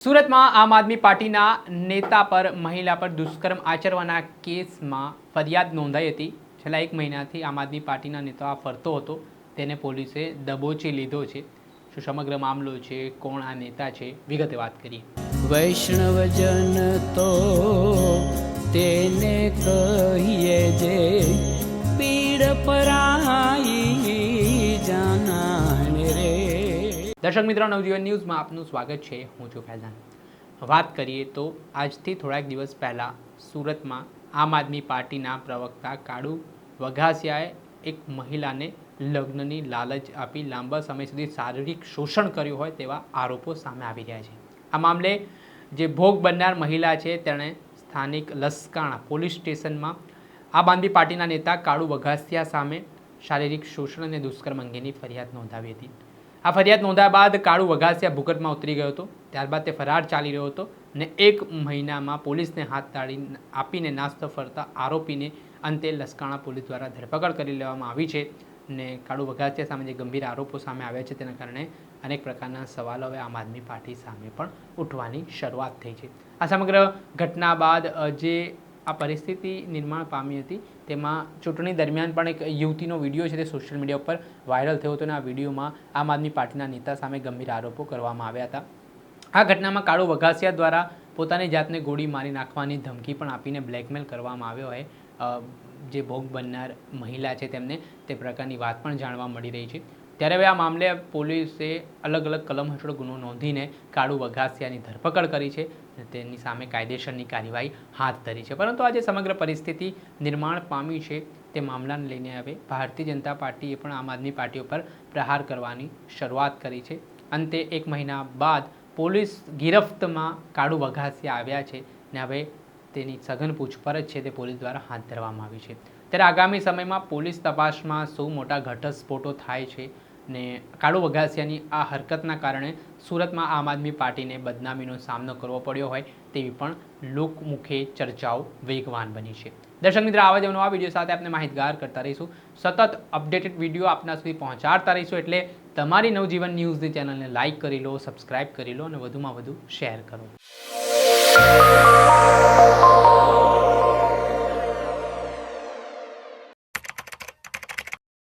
સુરતમાં આમ આદમી પાર્ટીના નેતા પર મહિલા પર દુષ્કર્મ આચરવાના કેસમાં ફરિયાદ નોંધાઈ હતી। છેલ્લા એક મહિનાથી આમ આદમી પાર્ટીના નેતા ફરતો હતો, તેને પોલીસે દબોચી લીધો છે। શું સમગ્ર મામલો છે, કોણ આ નેતા છે, વિગતે વાત કરીએ। વૈષ્ણવજન તો તેને કહીએ જે પીડ પરાઈ જાનાને રે। દર્શક મિત્રો, નવજીવન ન્યૂઝમાં આપનું સ્વાગત છે। હું છું ફૈઝાન। વાત કરીએ તો આજથી થોડાક દિવસ પહેલાં સુરતમાં આમ આદમી પાર્ટીના પ્રવક્તા કાળુ વઘાસિયાએ એક મહિલાને લગ્નની લાલચ આપી લાંબા સમય સુધી શારીરિક શોષણ કર્યું હોય તેવા આરોપો સામે આવી રહ્યા છે। આ મામલે જે ભોગ બનનાર મહિલા છે તેણે સ્થાનિક લસકાણા પોલીસ સ્ટેશનમાં આમ આદમી પાર્ટીના નેતા કાળુ વઘાસિયા સામે શારીરિક શોષણ અને દુષ્કર્મ અંગેની ફરિયાદ નોંધાવી હતી। આ ફરિયાદ નોંધ્યા બાદ કાળુ વઘાસિયા ભૂગર્ભમાં ઉતરી ગયો હતો। ત્યારબાદ તે ફરાર ચાલી રહ્યો હતો અને એક મહિનામાં પોલીસને હાથ તાળી આપીને નાસ્તો ફરતા આરોપીને અંતે લસકાણા પોલીસ દ્વારા ધરપકડ કરી લેવામાં આવી છે। ને કાળુ વઘાસિયા સામે જે ગંભીર આરોપો સામે આવ્યા છે તેના કારણે અનેક પ્રકારના સવાલો હવે આમ આદમી પાર્ટી સામે પણ ઉઠવાની શરૂઆત થઈ છે। આ સમગ્ર ઘટના બાદ જે આ પરિસ્થિતિ નિર્માણ પામી હતી તેમાં ચૂંટણી દરમિયાન પણ એક યુવતીનો વિડીયો છે તે સોશિયલ મીડિયા ઉપર વાયરલ થયો હતો અને આ વિડીયોમાં આમ આદમી પાર્ટીના નેતા સામે ગંભીર આરોપો કરવામાં આવ્યા હતા। આ ઘટનામાં કાળુ વઘાસિયા દ્વારા પોતાની જાતને ગોળી મારી નાખવાની ધમકી પણ આપીને બ્લેકમેલ કરવામાં આવ્યો હોય જે ભોગ બનનાર મહિલા છે તેમને તે પ્રકારની વાત પણ જાણવા મળી રહી છે। ત્યારે હવે આ મામલે પોલીસે અલગ અલગ કલમ હેઠળ ગુનો નોંધીને કાળુ વઘાસિયાની ધરપકડ કરી છે અને તેની સામે કાયદેસરની કાર્યવાહી હાથ ધરી છે। પરંતુ આજે સમગ્ર પરિસ્થિતિ નિર્માણ પામી છે તે મામલાને લઈને હવે ભારતીય જનતા પાર્ટીએ પણ આમ આદમી પાર્ટી ઉપર પ્રહાર કરવાની શરૂઆત કરી છે। અંતે એક મહિના બાદ પોલીસ ગિરફ્તમાં કાળુ વઘાસિયા આવ્યા છે ને હવે તેની સઘન પૂછપરછ છે તે પોલીસ દ્વારા હાથ ધરવામાં આવી છે। ત્યારે આગામી સમયમાં પોલીસ તપાસમાં શું મોટા ઘટસ્ફોટો થાય છે ને કાળુ વઘાસિયાની આ હરકતના કારણે સુરતમાં આમ આદમી પાર્ટીને બદનામીનો સામનો કરવો પડ્યો હોય તેવી પણ લોકમુખે ચર્ચાઓ વેગવાન બની છે। દર્શક મિત્રો, આવા જ નવા વિડીયો સાથે આપણે માહિતગાર કરતા રહીશું, સતત અપડેટેડ વિડીયો આપના સુધી પહોંચાડતા રહીશું। એટલે તમારી નવજીવન ન્યૂઝની ચેનલને લાઇક કરી લો, સબસ્ક્રાઇબ કરી લો અને વધુમાં વધુ શેર કરો।